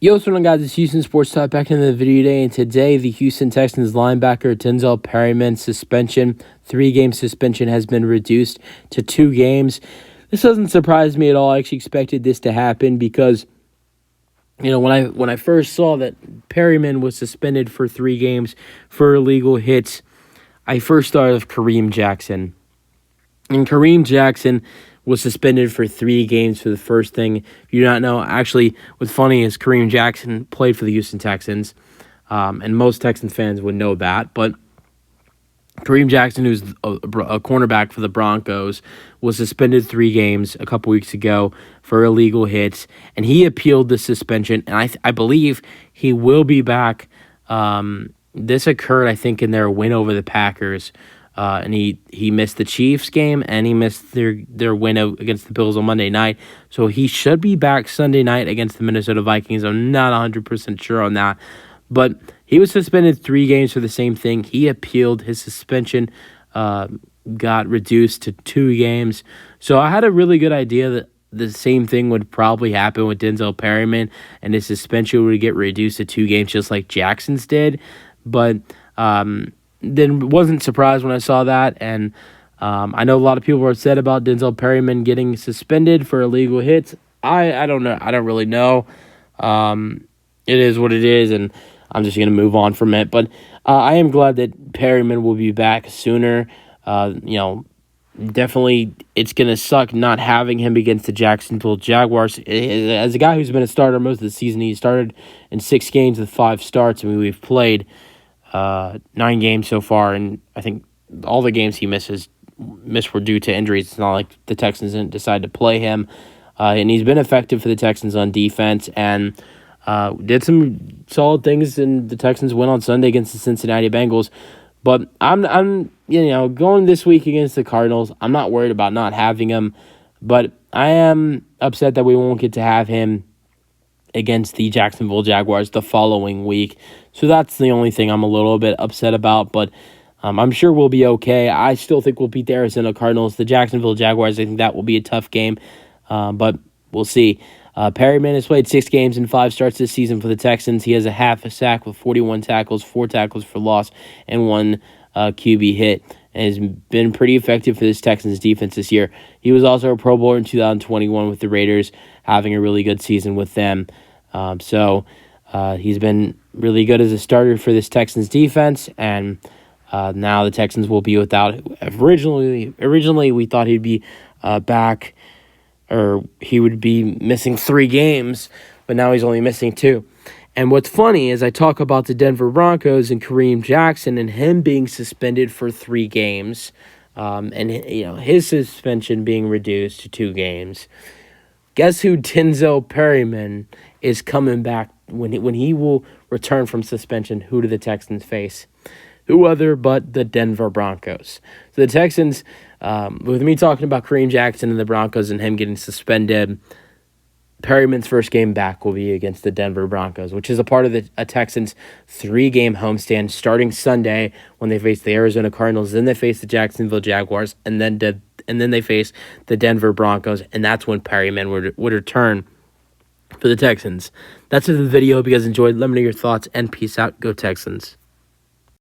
Yo, what's going on, guys? It's Houston Sports Talk back in the video today, and today the Houston Texans linebacker Denzel Perryman suspension, 3-game suspension, has been reduced to 2 games. This doesn't surprise me at all. I actually expected this to happen because, when I first saw that Perryman was suspended for 3 games for illegal hits, I first thought of Kareem Jackson. And Kareem Jackson was suspended for 3 games for the first thing. If you do not know, actually, what's funny is Kareem Jackson played for the Houston Texans, and most Texans fans would know that. But Kareem Jackson, who's a cornerback for the Broncos, was suspended 3 games a couple weeks ago for illegal hits, and he appealed the suspension, and I believe he will be back. This occurred, I think, in their win over the Packers. And he missed the Chiefs game, and he missed their win against the Bills on Monday night. So he should be back Sunday night against the Minnesota Vikings. I'm not 100% sure on that. But he was suspended 3 games for the same thing. He appealed. His suspension got reduced to 2 games. So I had a really good idea that the same thing would probably happen with Denzel Perryman, and his suspension would get reduced to 2 games just like Jackson's did. But then wasn't surprised when I saw that, and I know a lot of people were upset about Denzel Perryman getting suspended for illegal hits. I don't know. I don't really know. It is what it is, and I'm just going to move on from it. But I am glad that Perryman will be back sooner. Definitely it's going to suck not having him against the Jacksonville Jaguars. As a guy who's been a starter most of the season, he started in 6 games with 5 starts. I mean, we've played 9 games so far, and I think all the games he missed were due to injuries. It's not like the Texans didn't decide to play him, and he's been effective for the Texans on defense, and did some solid things in the Texans win on Sunday against the Cincinnati Bengals. But I'm going this week against the Cardinals. I'm not worried about not having him, but I am upset that we won't get to have him against the Jacksonville Jaguars the following week. So that's the only thing I'm a little bit upset about, but I'm sure we'll be okay. I still think we'll beat the Arizona Cardinals. The Jacksonville Jaguars, I think that will be a tough game, but we'll see. Perryman has played 6 games and 5 starts this season for the Texans. He has a half a sack with 41 tackles, 4 tackles for loss, and 1 QB hit, and has been pretty effective for this Texans defense this year. He was also a Pro Bowler in 2021 with the Raiders, having a really good season with them. So he's been really good as a starter for this Texans defense, and now the Texans will be without. Originally we thought he'd be back, or he would be missing 3 games, but now he's only missing 2. And what's funny is I talk about the Denver Broncos and Kareem Jackson and him being suspended for 3 games, and his suspension being reduced to 2 games. Guess who Denzel Perryman is coming back when he will return from suspension? Who do the Texans face? Who other but the Denver Broncos? So the Texans, with me talking about Kareem Jackson and the Broncos and him getting suspended, Perryman's first game back will be against the Denver Broncos, which is a part of the Texans' 3-game homestand starting Sunday when they face the Arizona Cardinals. Then they face the Jacksonville Jaguars, and then they face the Denver Broncos, and that's when Perryman would return for the Texans. That's it for the video. Hope you guys enjoyed. Let me know your thoughts, and peace out. Go Texans.